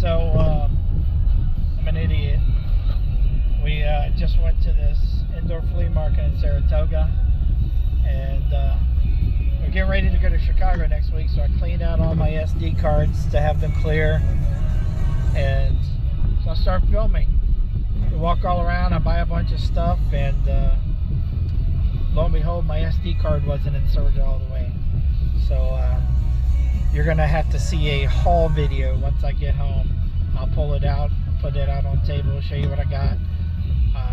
So, I'm an idiot. We just went to this indoor flea market in Saratoga, and we're getting ready to go to Chicago next week, so I cleaned out all my SD cards to have them clear, and so I start filming. We walk all around, I buy a bunch of stuff, and lo and behold, my SD card wasn't inserted all the way. So you're gonna have to see a haul video once I get home. I'll pull it out, put it out on the table, show you what I got,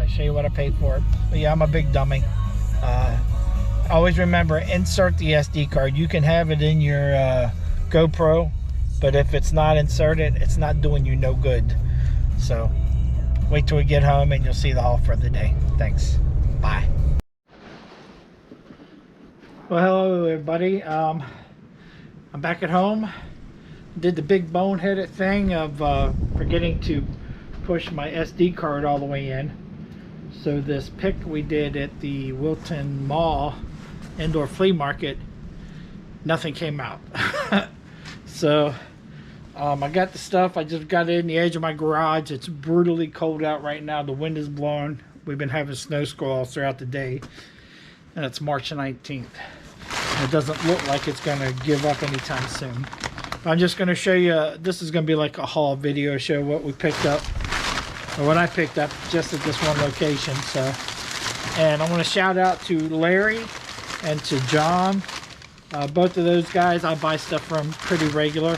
show you what I paid for it. But yeah, I'm a big dummy. Always remember, insert the SD card. You can have it in your GoPro, but if it's not inserted, it's not doing you no good. So wait till we get home and you'll see the haul for the day. Thanks. Bye. Well, hello everybody. I'm back at home. Did the big boneheaded thing of forgetting to push my SD card all the way in. So this pick we did at the Wilton Mall indoor flea market, nothing came out. So I got the stuff. I just got it in the edge of my garage. It's brutally cold out right now. The wind is blowing. We've been having snow squalls throughout the day, and it's March 19th. It doesn't look like it's going to give up anytime soon. I'm just going to show you, this is going to be like a haul video, show what we picked up, or what I picked up just at this one location. So, and I want to shout out to Larry and to John. Both of those guys I buy stuff from pretty regular.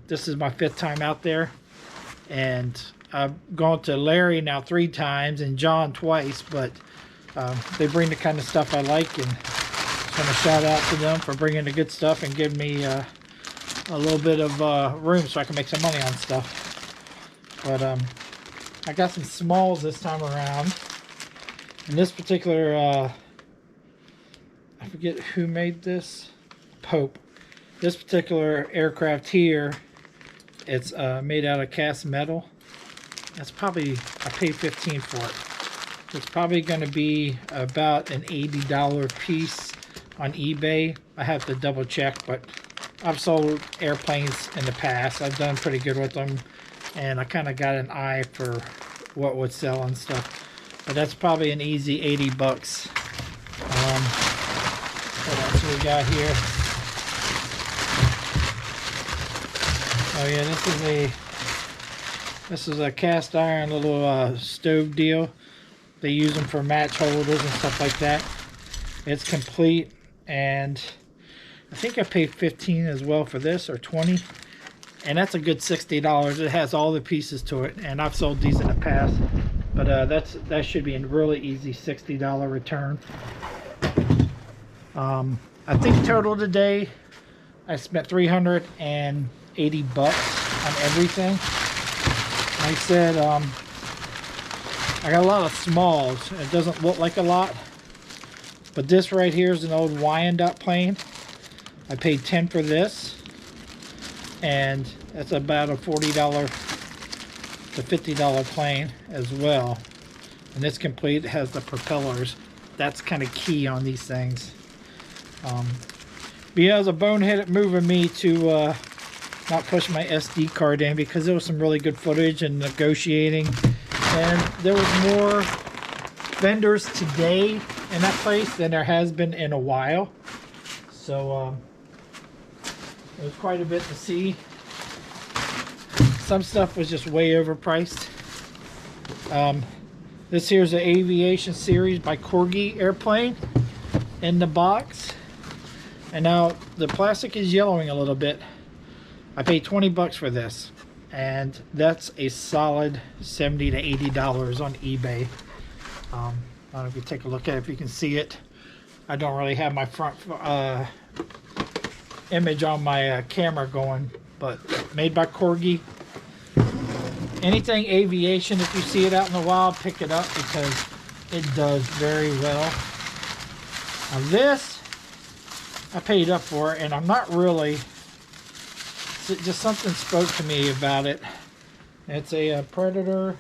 This is my 5th time out there, and I've gone to Larry now 3 times and John twice, but they bring the kind of stuff I like, and I'm going to shout out to them for bringing the good stuff and giving me a little bit of room so I can make some money on stuff. But I got some smalls this time around. And this particular, I forget who made this, Pope. This particular aircraft here, it's made out of cast metal. That's probably, I paid $15 for it. It's probably going to be about an $80 piece on eBay. I have to double check, but I've sold airplanes in the past. I've done pretty good with them, and I kind of got an eye for what would sell and stuff. But that's probably an easy 80 bucks. What else we got here? Oh yeah, this is a cast iron little stove deal. They use them for match holders and stuff like that. It's complete, and I think I paid $15 as well for this, or $20, and that's a good $60. It has all the pieces to it, and I've sold these in the past, but that should be a really easy $60 return. I think total today I spent $380 on everything. Like I said, I got a lot of smalls. It doesn't look like a lot, but this right here is an old Wyandotte plane. I paid $10 for this, and that's about a $40 to $50 plane as well. And it's complete. It has the propellers. That's kind of key on these things. But yeah, it was a boneheaded move of me to not push my SD card in, because there was some really good footage and negotiating, and there was more vendors today in that place than there has been in a while. So it was quite a bit to see. Some stuff was just way overpriced. This here's an aviation series by Corgi airplane in the box, and now the plastic is yellowing a little bit. I paid 20 bucks for this, and that's a solid $70 to $80 on eBay. I don't know if you take a look at it, if you can see it. I don't really have my front image on my camera going, but made by Corgi. Anything aviation, if you see it out in the wild, pick it up, because it does very well. Now this, I paid up for it, and I'm not really, just something spoke to me about it. It's a Predator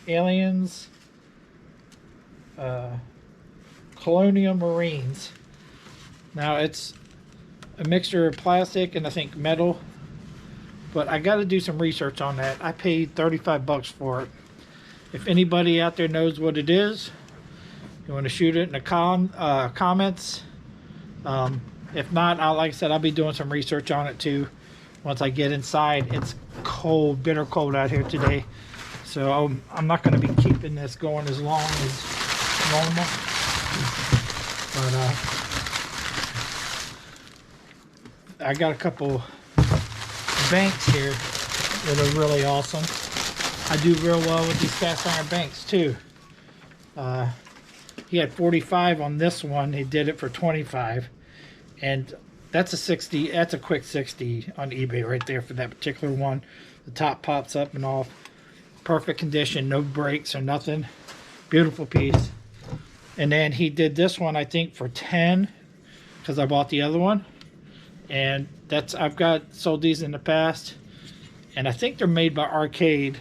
Aliens Colonial Marines. Now it's a mixture of plastic and I think metal. but I got to do some research on that. I paid 35 bucks for it. If anybody out there knows what it is, you want to shoot it in the comments. If not, like I said, I'll be doing some research on it too once I get inside. It's cold, bitter cold out here today, so I'm not going to be keeping this going as long as normal. But I got a couple banks here that are really awesome. I do real well with these cast iron banks too. He had 45 on this one. He did it for 25, and that's a 60. That's a quick 60 on eBay right there for that particular one. The top pops up and off. Perfect condition, no breaks or nothing. Beautiful piece. And then he did this one, I think, for 10, because I bought the other one. And that's, I've got sold these in the past, and I think they're made by Arcade,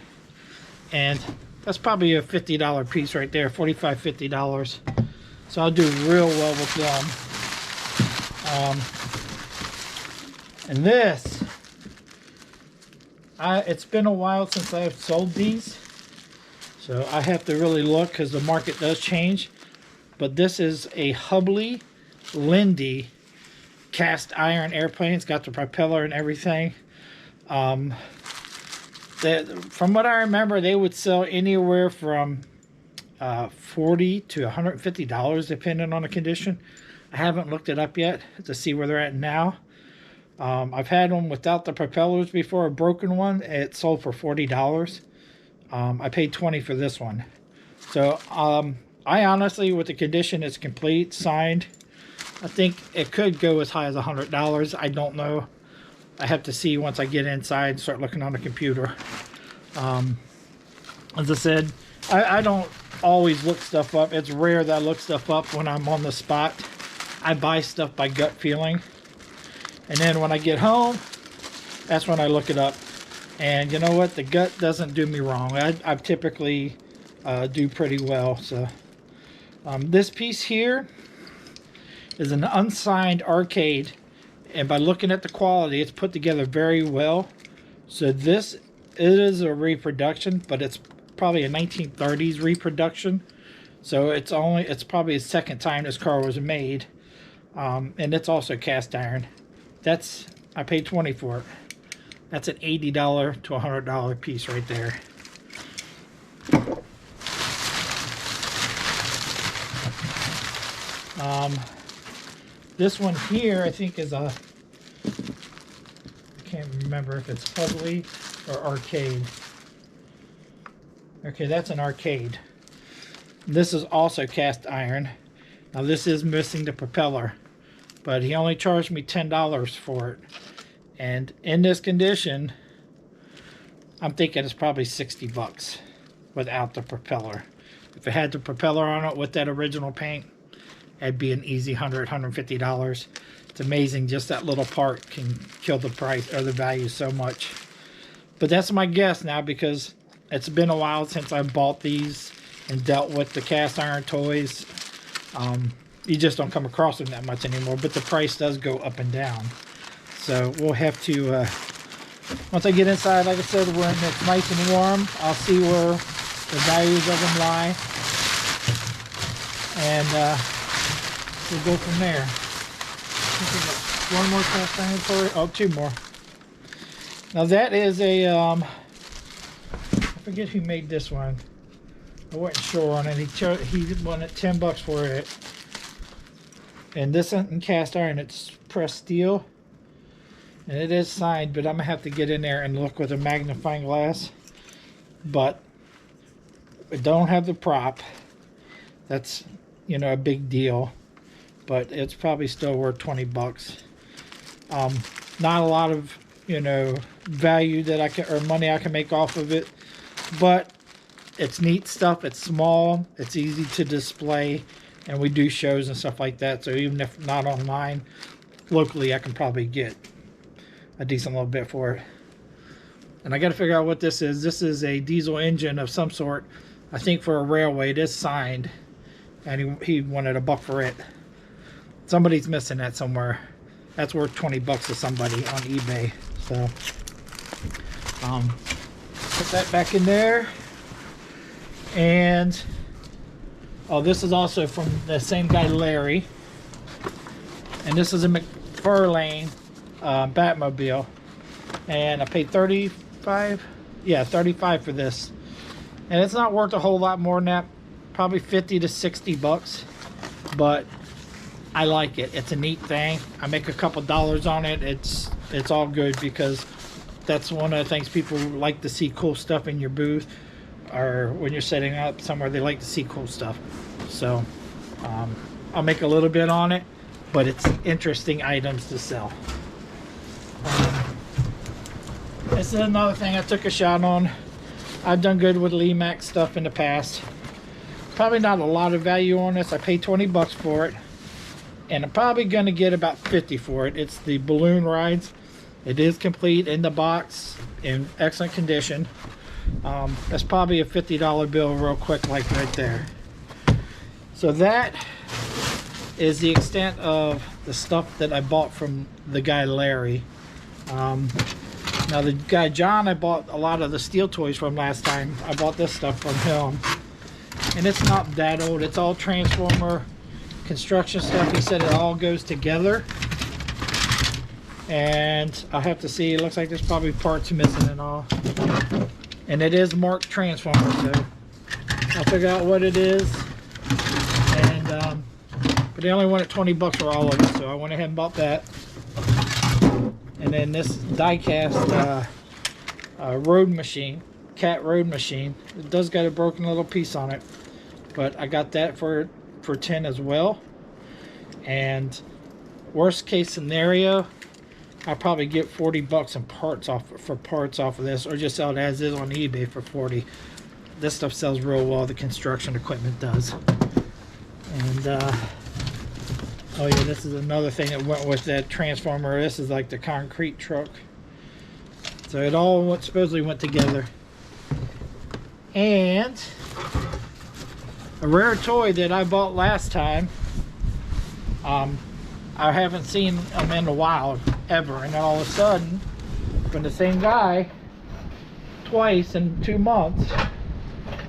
and that's probably a $50 piece right there, $45, $50. So I'll do real well with them. And this, it's been a while since I've sold these, so I have to really look because the market does change. But this is a Hubley Lindy cast iron airplane. It's got the propeller and everything. From what I remember, they would sell anywhere from $40 to $150 depending on the condition. I haven't looked it up yet to see where they're at now. I've had them without the propellers before, a broken one. It sold for $40. I paid $20 for this one. So I honestly, with the condition, it's complete, signed, I think it could go as high as $100. I don't know. I have to see once I get inside and start looking on the computer. As I said, I don't always look stuff up. It's rare that I look stuff up when I'm on the spot. I buy stuff by gut feeling. And then when I get home, that's when I look it up. And you know what? The gut doesn't do me wrong. I typically do pretty well. So this piece here is an unsigned Arcade, and by looking at the quality, it's put together very well. So this is a reproduction, but it's probably a 1930s reproduction. So it's probably the second time this car was made, and it's also cast iron. I paid $20 for it. That's an $80 to $100 piece right there. This one here, I think, is I can't remember if it's Hubley or Arcade. Okay, that's an Arcade. This is also cast iron. Now this is missing the propeller, but he only charged me $10 for it. And in this condition, I'm thinking it's probably 60 bucks without the propeller. If it had the propeller on it with that original paint, it'd be an easy $100, $150. It's amazing just that little part can kill the price or the value so much. But that's my guess now, because it's been a while since I bought these and dealt with the cast iron toys. You just don't come across them that much anymore, but the price does go up and down. So we'll have to, once I get inside, like I said, when it's nice and warm, I'll see where the values of them lie. And we'll go from there. I think we got one more cast iron for it. Oh, two more. Now that is a, I forget who made this one. I wasn't sure on it. He wanted 10 bucks for it. And this isn't cast iron, it's pressed steel. And it is signed, but I'm gonna have to get in there and look with a magnifying glass. But we don't have the prop. That's, you know, a big deal. But it's probably still worth 20 bucks. Not a lot of, you know, value that I can, or money I can make off of it, but it's neat stuff. It's small, it's easy to display, and we do shows and stuff like that. So even if not online, locally I can probably get a decent little bit for it. And I got to figure out what this is. This is a diesel engine of some sort. I think for a railway. It is signed, and he wanted $1 for it. Somebody's missing that somewhere. That's worth 20 bucks to somebody on eBay. So Put that back in there. And oh, this is also from the same guy, Larry. And this is a McFarlane Batmobile. And I paid 35. Yeah, 35 for this. And it's not worth a whole lot more than that. Probably 50 to 60 bucks. But I like it. It's a neat thing. I make a couple dollars on it. It's all good, because that's one of the things people like to see, cool stuff in your booth, or when you're setting up somewhere, they like to see cool stuff. So I'll make a little bit on it, but it's interesting items to sell. This is another thing I took a shot on. I've done good with Lee Mack stuff in the past. Probably not a lot of value on this. I paid 20 bucks for it, and I'm probably going to get about 50 for it. It's the balloon rides. It is complete in the box, in excellent condition. That's probably a $50 bill real quick, like right there. So that is the extent of the stuff that I bought from the guy Larry. Now the guy John, I bought a lot of the steel toys from last time. I bought this stuff from him, and it's not that old. It's all Transformer construction stuff. He said it all goes together, and I'll have to see. It looks like there's probably parts missing and all, and it is marked Transformer, so I'll figure out what it is. And but they only wanted 20 bucks for all of it, so I went ahead and bought that. And then this die-cast road machine, cat road machine. It does got a broken little piece on it, but I got that for 10 as well. And worst case scenario, I'll probably get 40 bucks in parts off of this, or just sell it as is on eBay for 40. This stuff sells real well. The construction equipment does. And oh yeah, this is another thing that went with that Transformer. This is like the concrete truck. So it all supposedly went together. And a rare toy that I bought last time. I haven't seen them in a while, ever. And then all of a sudden, from the same guy, twice in 2 months,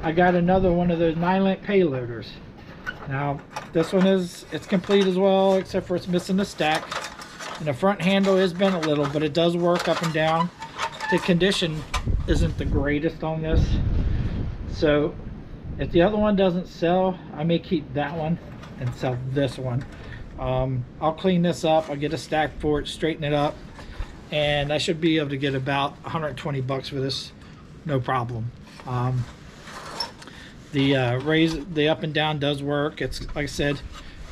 I got another one of those 9-link payloaders. Now, this one it's complete as well, except for it's missing the stack. And the front handle is bent a little, but it does work up and down. The condition isn't the greatest on this. So, if the other one doesn't sell, I may keep that one and sell this one. I'll clean this up. I'll get a stack for it, straighten it up, and I should be able to get about 120 bucks for this, no problem. The up and down does work. It's like I said,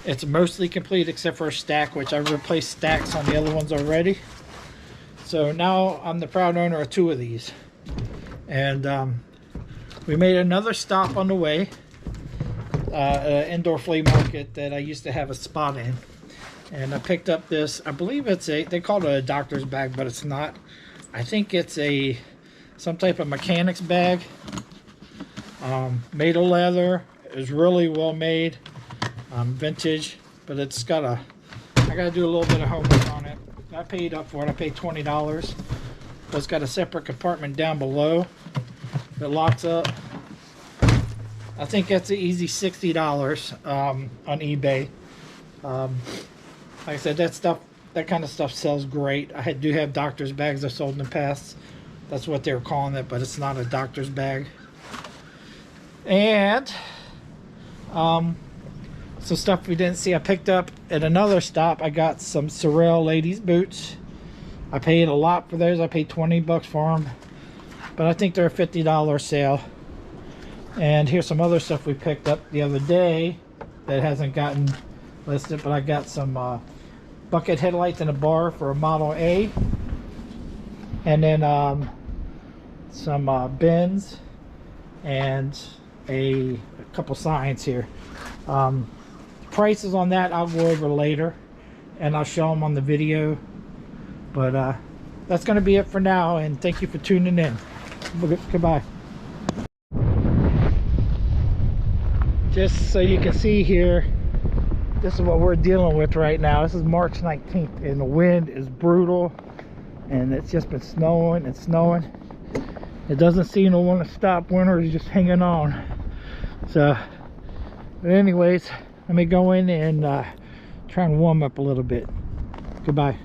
it's mostly complete except for a stack, which I've replaced stacks on the other ones already. So now I'm the proud owner of 2 of these. And we made another stop on the way, an indoor flea market that I used to have a spot in. And I picked up this, I believe it's they call it a doctor's bag, but it's not. I think it's some type of mechanic's bag. Made of leather. It was really well made, vintage, but it's got I gotta do a little bit of homework on it. I paid up for it. I paid $20, but it's got a separate compartment down below that locks up. I think that's an easy $60 on eBay. Like I said, that kind of stuff sells great. I do have doctor's bags I've sold in the past. That's what they were calling it, but it's not a doctor's bag. And some stuff we didn't see. I picked up at another stop. I got some Sorel ladies boots. I paid a lot for those. I paid 20 bucks for them, but I think they're a $50 sale. And here's some other stuff we picked up the other day that hasn't gotten listed, but I got some bucket headlights and a bar for a Model A, and then some bins and a couple signs here. Prices on that I'll go over later, and I'll show them on the video. But that's going to be it for now, and thank you for tuning in. Goodbye. Just so you can see here, this is what we're dealing with right now. This is March 19th, and the wind is brutal, and it's just been snowing and snowing. It doesn't seem to want to stop. Winter is just hanging on. So, but anyways, let me go in and try and warm up a little bit. Goodbye.